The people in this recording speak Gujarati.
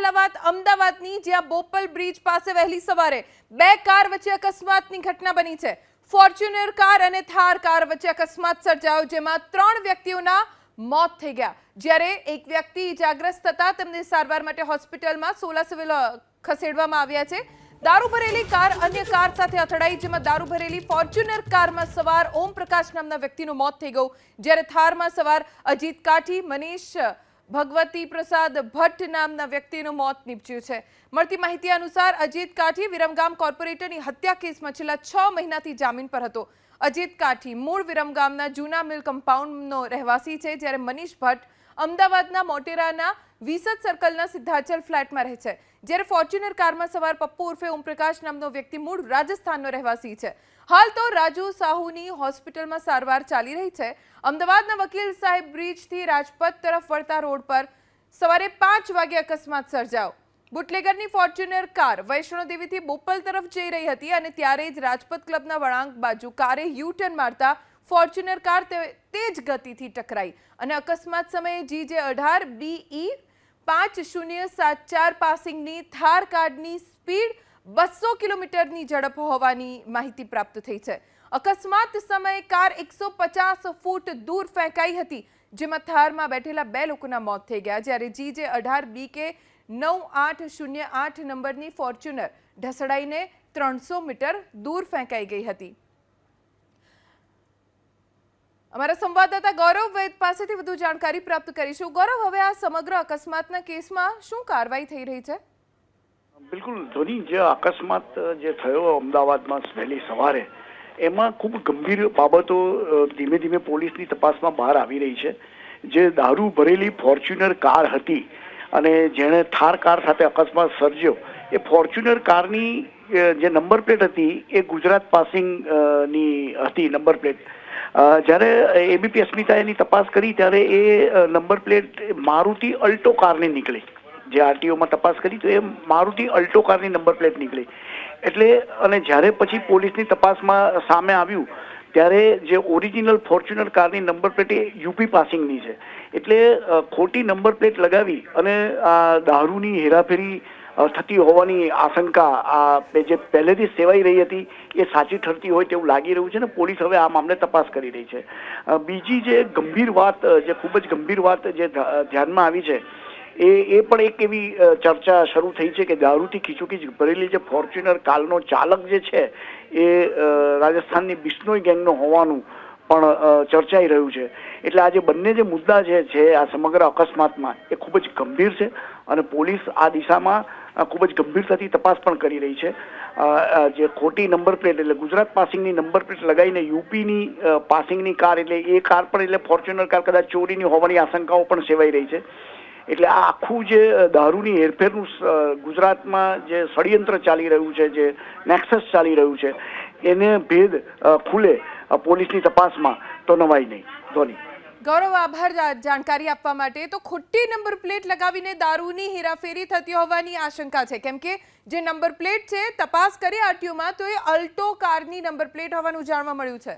પહેલા વાત અમદાવાદની, જ્યાં બોપલ બ્રિજ પાસે વહેલી સવારે બે કાર વચ્ચે અકસ્માતની ઘટના બની છે। ફોર્ચ્યુનર કાર અને થાર કાર વચ્ચે અકસ્માત સર્જાયો, જેમાં 3 વ્યક્તિઓના મોત થઈ ગયા, જ્યારે એક વ્યક્તિ ઇજાગ્રસ્ત થતા તેમને સારવાર માટે હોસ્પિટલમાં સોલા સિવિલ ખસેડવામાં આવ્યા છે। દારૂ ભરેલી કાર અન્ય કાર સાથે અથડાઈ, જેમાં દારૂ ભરેલી ફોર્ચ્યુનર કારમાં સવાર ઓમ પ્રકાશ નામના વ્યક્તિનું મોત થઈ ગયું, જ્યારે થારમાં સવાર અજીત કાઠી, મનીષ ભગવતી પ્રસાદ ભટ્ટ નામના વ્યક્તિનું મોત નીપજ્યું છે। મળતી માહિતી અનુસાર અજીત કાઠી વિરમગામ કોર્પોરેટરની હત્યા કેસમાં છેલ્લા 6 મહિનાથી જામીન પર હતો। અજીત કાઠી મૂળ વિરમગામના જૂના મિલ કમ્પાઉન્ડનો રહેવાસી છે, જ્યારે મનીષ ભટ્ટ અમદાવાદના મોટેરાના વિસદ સર્કલના સિદ્ધાચલ ફ્લેટમાં રહે છે, જ્યારે ફોર્ચ્યુનર કારમાં સવાર પપ્પુ ઉર્ફે ઓમપ્રકાશ નામનો વ્યક્તિ મૂળ રાજસ્થાનનો રહેવાસી છે। હાલ તો રાજુ સાહુની હોસ્પિટલમાં સારવાર ચાલી રહી છે। અમદાવાદના વકીલ સાહેબ બ્રિજથી રાજપથ તરફ વળતા રોડ પર સવારે 5 વાગે અકસ્માત સર્જાયો। બુટલેગરની ફોર્ચ્યુનર કાર વૈષ્ણોદેવીથી બોપલ તરફ જઈ રહી હતી અને ત્યારે જ રાજપથ ક્લબના વળાંક બાજુ કારે યુ ટર્ન મારતા ફોર્ચ્યુનર કાર તેજ ગતિથી ટકરાઈ અને અકસ્માત સમયે GJ18 BE 5074 પાસિંગની થાર કારની સ્પીડ 200 કિલોમીટરની ઝડપ હોવાની માહિતી પ્રાપ્ત થઈ છે। અકસ્માત સમયે કાર 150 ફૂટ દૂર ફેંકાઈ હતી, જેમાં થારમાં બેઠેલા 2 લોકોના મોત થઈ ગયા, જ્યારે GJ18 BK 9808 નંબરની ફોર્ચ્યુનર ઢસડાઈને 300 મીટર દૂર ફેંકાઈ ગઈ હતી। અમારા સંવાદદાતા ગૌરવ વૈદ પાસેથી વધુ જાણકારી પ્રાપ્ત કરીશું। ગૌરવ, હવે આ સમગ્ર અકસ્માતના કેસમાં શું કાર્યવાહી થઈ રહી છે? બિલકુલ ધોની, જે અકસ્માત જે થયો અમદાવાદમાં વહેલી સવારે, એમાં ખૂબ ગંભીર બાબતો ધીમે ધીમે પોલીસની તપાસમાં બહાર આવી રહી છે। જે દારૂ ભરેલી ફોર્ચ્યુનર કાર હતી અને જેણે થાર કાર સાથે અકસ્માત સર્જ્યો, એ ફોર્ચ્યુનર કારની જે નંબર પ્લેટ હતી એ ગુજરાત પાસિંગ ની હતી નંબર પ્લેટ। જ્યારે એબીપી અસ્મિતા એની તપાસ કરી ત્યારે એ નંબર પ્લેટ મારુતિ અલ્ટો કારની નીકળી। જે આરટીઓમાં તપાસ કરી તો એ મારુતિ અલ્ટો કારની નંબર પ્લેટ નીકળી। એટલે અને જ્યારે પછી પોલીસની તપાસમાં સામે આવ્યું ત્યારે જે ઓરિજિનલ ફોર્ચ્યુનર કારની નંબર પ્લેટ એ યુપી પાસિંગની છે। એટલે ખોટી નંબર પ્લેટ લગાવી અને આ દારૂની હેરાફેરી થતી હોવાની આશંકા જે પહેલેથી સેવાઈ રહી હતી એ સાચી ઠરતી હોય તેવું લાગી રહ્યું છે ને પોલીસ હવે આ મામલે તપાસ કરી રહી છે। બીજી જે ગંભીર વાત, જે ખૂબ જ ગંભીર વાત જે ધ્યાનમાં આવી છે, એ પણ એક એવી ચર્ચા શરૂ થઈ છે કે દારૂથી ખીચોખીચ ભરેલી જે ફોર્ચ્યુનર કારનો ચાલક જે છે એ રાજસ્થાનની બિશ્નોઈ ગેંગનો હોવાનું પણ ચર્ચાઈ રહ્યું છે। એટલે આ જે બંને જે મુદ્દા છે આ સમગ્ર અકસ્માતમાં એ ખૂબ જ ગંભીર છે અને પોલીસ આ દિશામાં ખૂબ જ ગંભીરતાથી તપાસ પણ કરી રહી છે। જે ખોટી નંબર પ્લેટ એટલે ગુજરાત પાસિંગની નંબર પ્લેટ લગાવીને યુપીની પાસિંગની કાર, એટલે એ કાર પણ એટલે ફોર્ચ્યુનર કાર કદાચ ચોરીની હોવાની આશંકાઓ પણ સેવાઈ રહી છે। એટલે આ આખું જે દારૂની હેરફેરનું ગુજરાતમાં જે ષડયંત્ર ચાલી રહ્યું છે, જે નેક્સસ ચાલી રહ્યું છે, એને ભેદ ખુલે પોલીસની તપાસમાં તો નવાઈ નહીં। ધોની ગૌરવ, આભાર જાણકારી આપવા માટે। તો ખોટી નંબર પ્લેટ લગાવીને દારૂની હેરાફેરી થતી હોવાની આશંકા છે, કેમ કે જે નંબર પ્લેટ છે તપાસ કરી આરટીઓમાં તો એ અલ્ટો કારની નંબર પ્લેટ હોવાનું જાણવા મળ્યું છે।